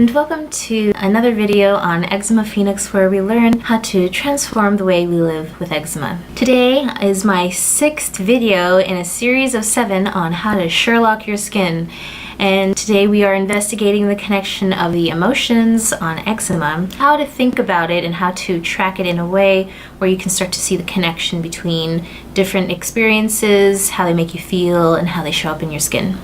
and welcome to another video on Eczema Phoenix, where we learn how to transform the way we live with eczema. Today is my 6th video in a series of 7 on how to Sherlock your skin, and today we are investigating the connection of the emotions on eczema, how to think about it and how to track it in a way where you can start to see the connection between different experiences, how they make you feel, and how they show up in your skin.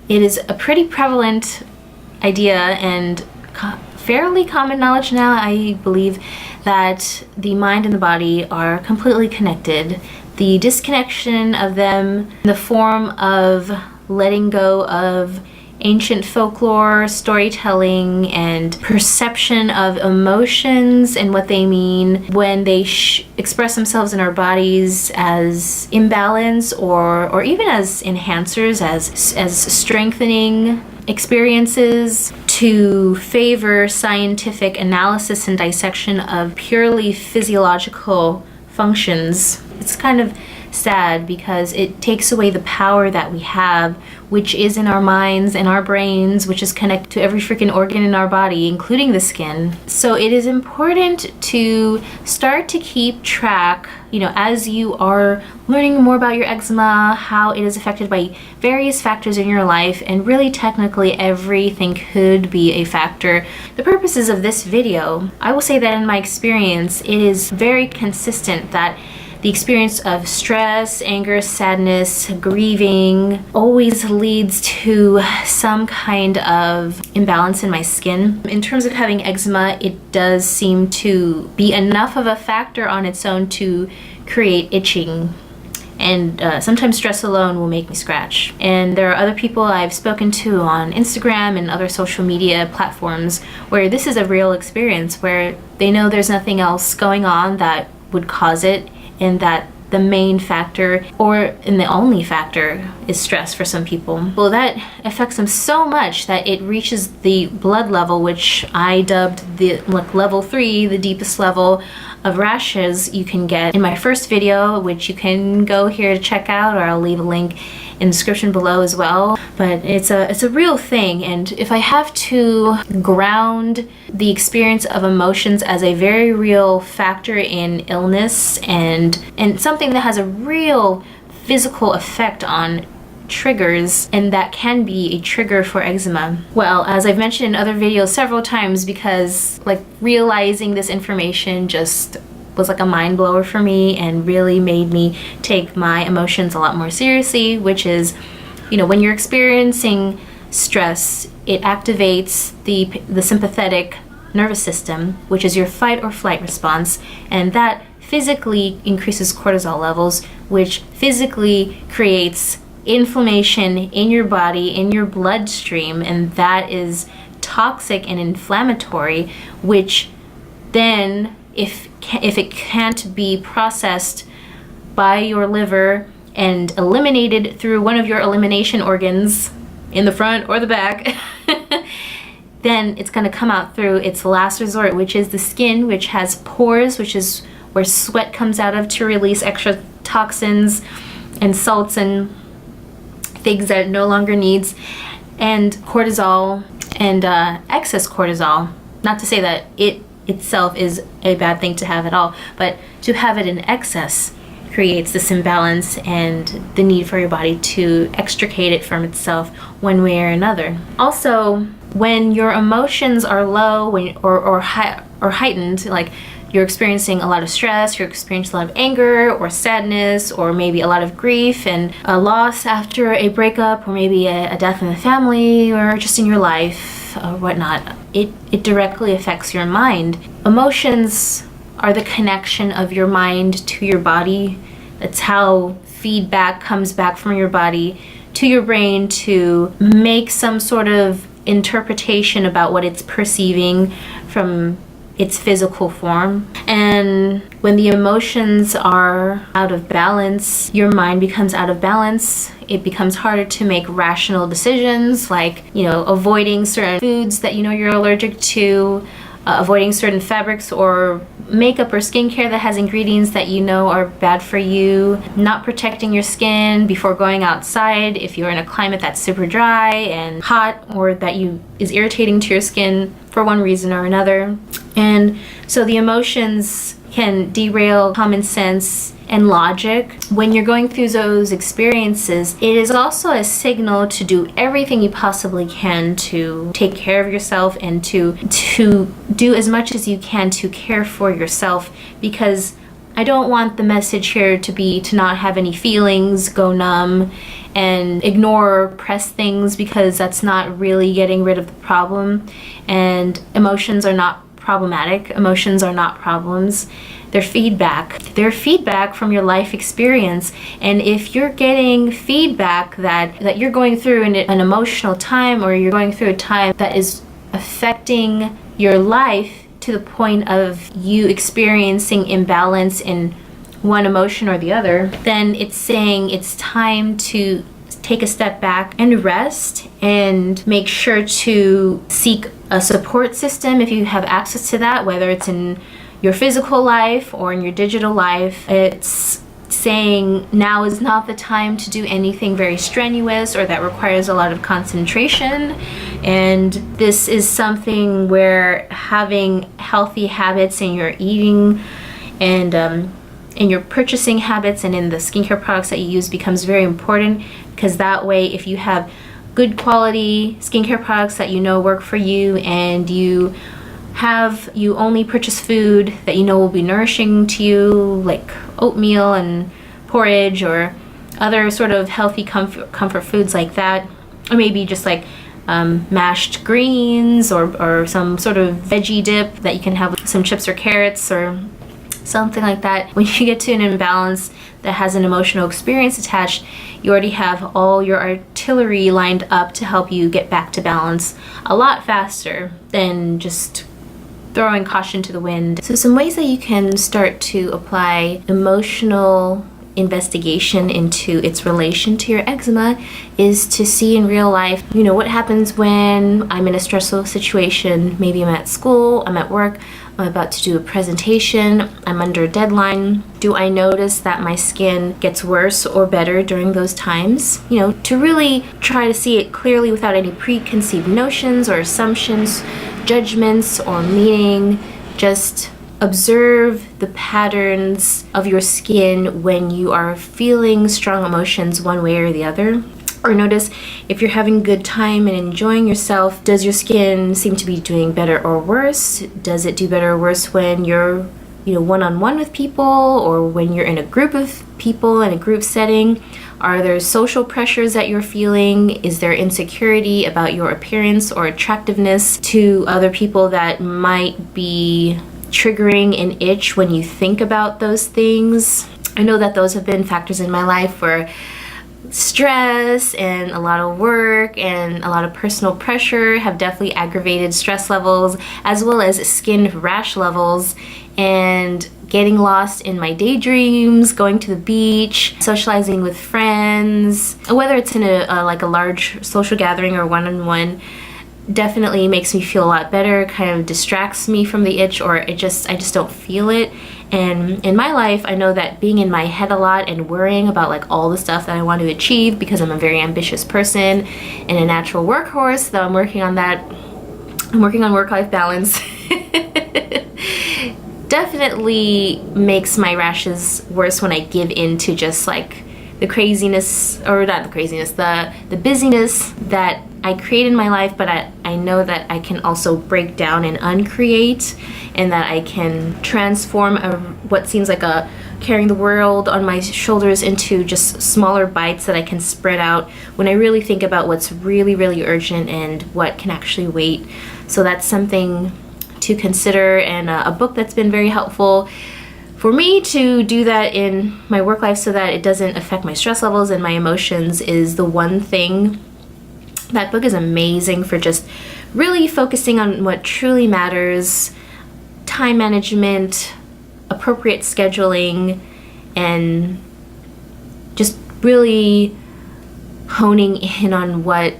It is a pretty prevalent idea and fairly common knowledge now, I believe, that the mind and the body are completely connected. The disconnection of them in the form of letting go of ancient folklore, storytelling, and perception of emotions and what they mean when they express themselves in our bodies as imbalance or even as enhancers, as strengthening experiences, to favor scientific analysis and dissection of purely physiological functions. It's kind of sad because it takes away the power that we have, which is in our minds and our brains, which is connected to every freaking organ in our body, including the skin. So it is important to start to keep track, as you are learning more about your eczema, how it is affected by various factors in your life, and really technically everything could be a factor. The purposes of this video, I will say that in my experience, it is very consistent that the experience of stress, anger, sadness, grieving always leads to some kind of imbalance in my skin. In terms of having eczema, it does seem to be enough of a factor on its own to create itching. And sometimes stress alone will make me scratch. And there are other people I've spoken to on Instagram and other social media platforms where this is a real experience, where they know there's nothing else going on that would cause it, and that the main factor, or the only factor, is stress for some people. Well, that affects them so much that it reaches the blood level, which I dubbed the level 3, the deepest level of rashes you can get, in my first video, which you can go here to check out, or I'll leave a link in the description below as well. But it's a real thing, and if I have to ground the experience of emotions as a very real factor in illness and something that has a real physical effect on triggers, and that can be a trigger for eczema. Well, as I've mentioned in other videos several times, because realizing this information just was like a mind blower for me and really made me take my emotions a lot more seriously, which is, when you're experiencing stress, it activates the sympathetic nervous system, which is your fight or flight response, and that physically increases cortisol levels, which physically creates inflammation in your body, in your bloodstream, and that is toxic and inflammatory, which then, if it can't be processed by your liver and eliminated through one of your elimination organs in the front or the back, then it's going to come out through its last resort, which is the skin, which has pores, which is where sweat comes out of to release extra toxins and salts and things that it no longer needs, and cortisol and excess cortisol. Not to say that it itself is a bad thing to have at all, but to have it in excess creates this imbalance and the need for your body to extricate it from itself one way or another. Also, when your emotions are low, or heightened, like you're experiencing a lot of stress, you're experiencing a lot of anger or sadness, or maybe a lot of grief and a loss after a breakup, or maybe a death in the family, or just in your life or whatnot, it directly affects your mind. Emotions are the connection of your mind to your body. That's how feedback comes back from your body to your brain to make some sort of interpretation about what it's perceiving from its physical form. And when the emotions are out of balance, your mind becomes out of balance. It becomes harder to make rational decisions, like, avoiding certain foods that you're allergic to, avoiding certain fabrics or makeup or skincare that has ingredients that you know are bad for you, not protecting your skin before going outside if you're in a climate that's super dry and hot, or that is irritating to your skin for one reason or another. And so the emotions can derail common sense and logic. When you're going through those experiences, it is also a signal to do everything you possibly can to take care of yourself and to do as much as you can to care for yourself, because I don't want the message here to be to not have any feelings, go numb, and ignore or press things, because that's not really getting rid of the problem. And emotions are not problematic. Emotions are not problems. They're feedback. They're feedback from your life experience. And if you're getting feedback that you're going through an emotional time, or you're going through a time that is affecting your life to the point of you experiencing imbalance in one emotion or the other, then it's saying it's time to take a step back and rest, and make sure to seek a support system if you have access to that, whether it's in your physical life or in your digital life. It's saying now is not the time to do anything very strenuous or that requires a lot of concentration. And this is something where having healthy habits in your eating and in your purchasing habits and in the skincare products that you use becomes very important, because that way, if you have good quality skincare products that you know work for you, and you only purchase food that you know will be nourishing to you, like oatmeal and porridge or other sort of healthy comfort foods like that, or maybe just like mashed greens or some sort of veggie dip that you can have with some chips or carrots or something like that. When you get to an imbalance that has an emotional experience attached, you already have all your artillery lined up to help you get back to balance a lot faster than just throwing caution to the wind. So some ways that you can start to apply emotional investigation into its relation to your eczema is to see in real life, what happens when I'm in a stressful situation. Maybe I'm at school, I'm at work, I'm about to do a presentation, I'm under a deadline. Do I notice that my skin gets worse or better during those times? To really try to see it clearly without any preconceived notions or assumptions, judgments, or meaning. Just observe the patterns of your skin when you are feeling strong emotions one way or the other. Or notice if you're having a good time and enjoying yourself, does your skin seem to be doing better or worse? Does it do better or worse when you're one-on-one with people, or when you're in a group of people in a group setting? Are there social pressures that you're feeling? Is there insecurity about your appearance or attractiveness to other people that might be triggering an itch when you think about those things? I know that those have been factors in my life where stress and a lot of work and a lot of personal pressure have definitely aggravated stress levels, as well as skin rash levels, and getting lost in my daydreams, going to the beach, socializing with friends, whether it's in a large social gathering or one-on-one, definitely makes me feel a lot better, kind of distracts me from the itch, or I just don't feel it. And in my life, I know that being in my head a lot and worrying about all the stuff that I want to achieve, because I'm a very ambitious person and a natural workhorse, though I'm working on that. I'm working on work-life balance. Definitely makes my rashes worse when I give in to just the craziness, or not the craziness, the busyness that I create in my life, but I know that I can also break down and uncreate, and that I can transform what seems like carrying the world on my shoulders into just smaller bites that I can spread out when I really think about what's really, really urgent and what can actually wait. So that's something to consider, and a book that's been very helpful for me to do that in my work life so that it doesn't affect my stress levels and my emotions is The One Thing. That book is amazing for just really focusing on what truly matters, time management, appropriate scheduling, and just really honing in on what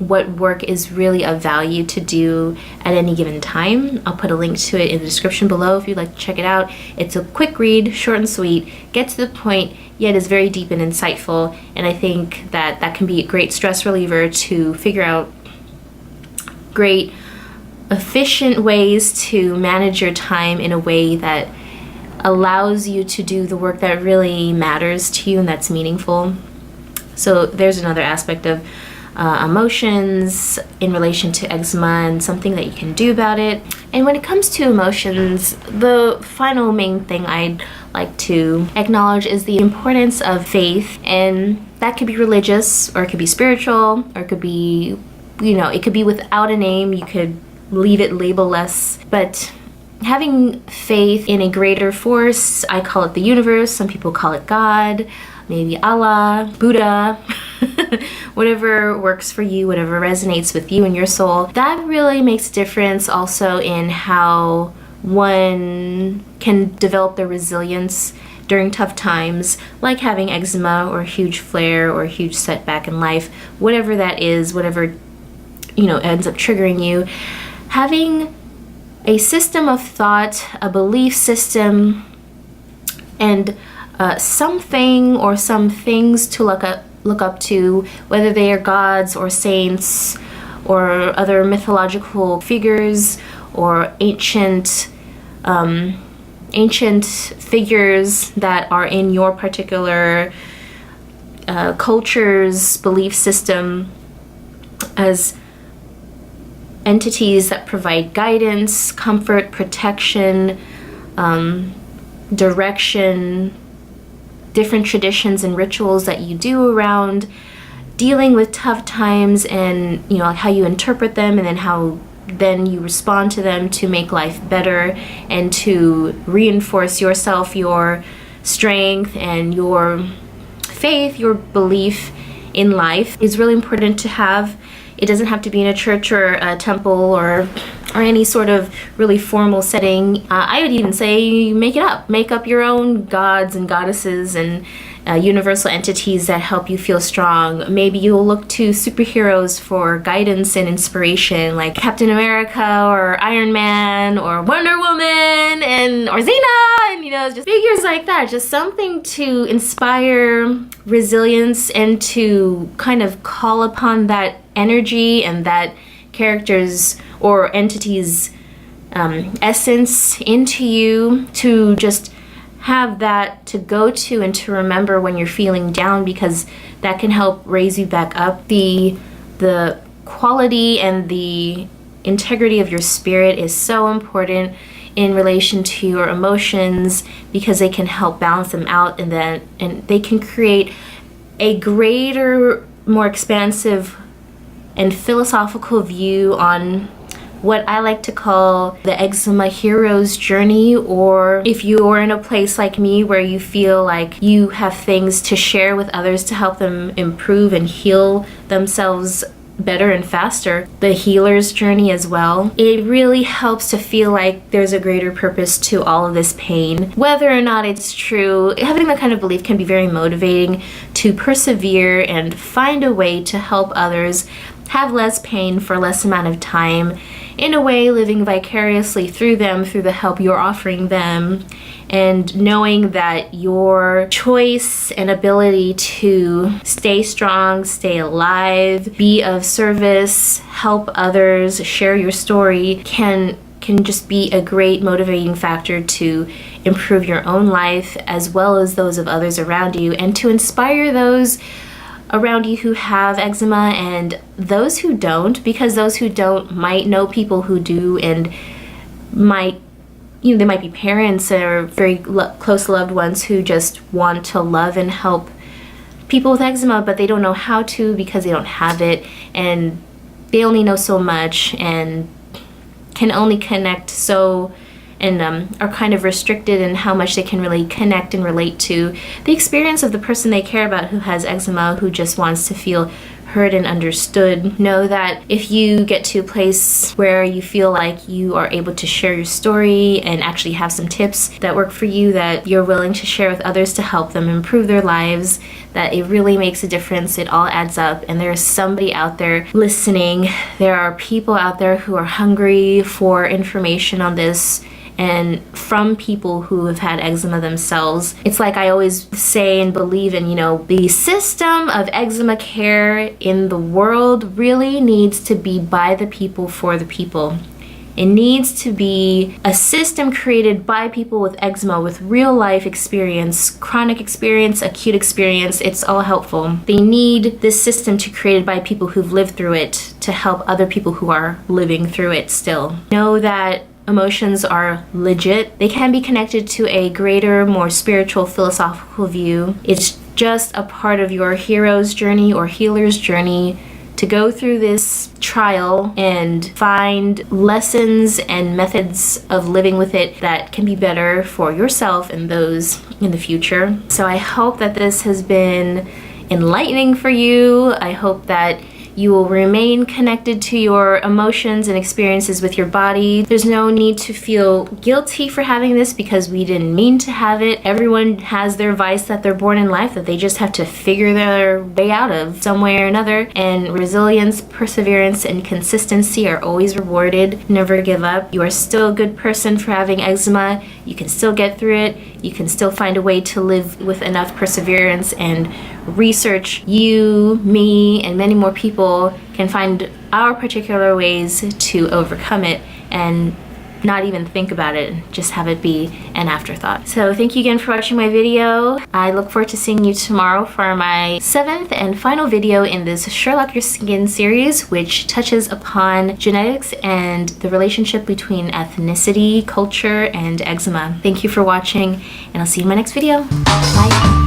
what work is really of value to do at any given time. I'll put a link to it in the description below if you'd like to check it out. It's a quick read, short and sweet, get to the point, yet is very deep and insightful, and I think that can be a great stress reliever to figure out great, efficient ways to manage your time in a way that allows you to do the work that really matters to you and that's meaningful. So there's another aspect of emotions in relation to eczema and something that you can do about it. And when it comes to emotions, the final main thing I'd like to acknowledge is the importance of faith, and that could be religious, or it could be spiritual, or it could be, it could be without a name. You could leave it label-less, but having faith in a greater force, I call it the universe, some people call it God, maybe Allah, Buddha, whatever works for you, whatever resonates with you and your soul. That really makes a difference also in how one can develop their resilience during tough times, like having eczema or a huge flare or a huge setback in life, whatever that is, whatever ends up triggering you. Having a system of thought, a belief system, and something or some things to look up to, whether they are gods or saints or other mythological figures or ancient figures that are in your particular culture's belief system, as entities that provide guidance, comfort, protection, direction, different traditions and rituals that you do around dealing with tough times, and how you interpret them, and then how then you respond to them to make life better and to reinforce yourself, your strength and your faith, your belief in life is really important to have. It doesn't have to be in a church or a temple or any sort of really formal setting. I would even say make it up. Make up your own gods and goddesses and universal entities that help you feel strong. Maybe you'll look to superheroes for guidance and inspiration, like Captain America or Iron Man or Wonder Woman or Xena, and just figures like that. Just something to inspire resilience and to kind of call upon that energy and that character's or entity's essence into you, to just have that to go to and to remember when you're feeling down, because that can help raise you back up. The quality and the integrity of your spirit is so important in relation to your emotions, because they can help balance them out, and they can create a greater, more expansive and philosophical view on what I like to call the eczema hero's journey. Or if you are in a place like me where you feel like you have things to share with others to help them improve and heal themselves better and faster, the healer's journey as well. It really helps to feel like there's a greater purpose to all of this pain. Whether or not it's true, having that kind of belief can be very motivating to persevere and find a way to help others have less pain for less amount of time, in a way living vicariously through them, through the help you're offering them, and knowing that your choice and ability to stay strong, stay alive, be of service, help others, share your story can just be a great motivating factor to improve your own life as well as those of others around you, and to inspire those around you who have eczema and those who don't, because those who don't might know people who do, and they might be parents or very close loved ones who just want to love and help people with eczema, but they don't know how to because they don't have it, and they only know so much and can only connect so, and are kind of restricted in how much they can really connect and relate to the experience of the person they care about who has eczema, who just wants to feel heard and understood. Know that if you get to a place where you feel like you are able to share your story and actually have some tips that work for you that you're willing to share with others to help them improve their lives, that it really makes a difference. It all adds up, and there's somebody out there listening. There are people out there who are hungry for information on this, and from people who have had eczema themselves. It's like I always say and believe in, the system of eczema care in the world really needs to be by the people for the people. It needs to be a system created by people with eczema, with real life experience, chronic experience, acute experience. It's all helpful. They need this system to be created by people who've lived through it to help other people who are living through it still. Know that emotions are legit. They can be connected to a greater, more spiritual, philosophical view. It's just a part of your hero's journey or healer's journey to go through this trial and find lessons and methods of living with it that can be better for yourself and those in the future. So I hope that this has been enlightening for you. I hope that you will remain connected to your emotions and experiences with your body. There's no need to feel guilty for having this because we didn't mean to have it. Everyone has their vice that they're born in life that they just have to figure their way out of some way or another. And resilience, perseverance, and consistency are always rewarded. Never give up. You are still a good person for having eczema. You can still get through it. You can still find a way to live with enough perseverance and research. You, me, and many more people can find our particular ways to overcome it and not even think about it, just have it be an afterthought. So thank you again for watching my video. I look forward to seeing you tomorrow for my 7th and final video in this Sherlock Your Skin series, which touches upon genetics and the relationship between ethnicity, culture, and eczema. Thank you for watching, and I'll see you in my next video. Bye.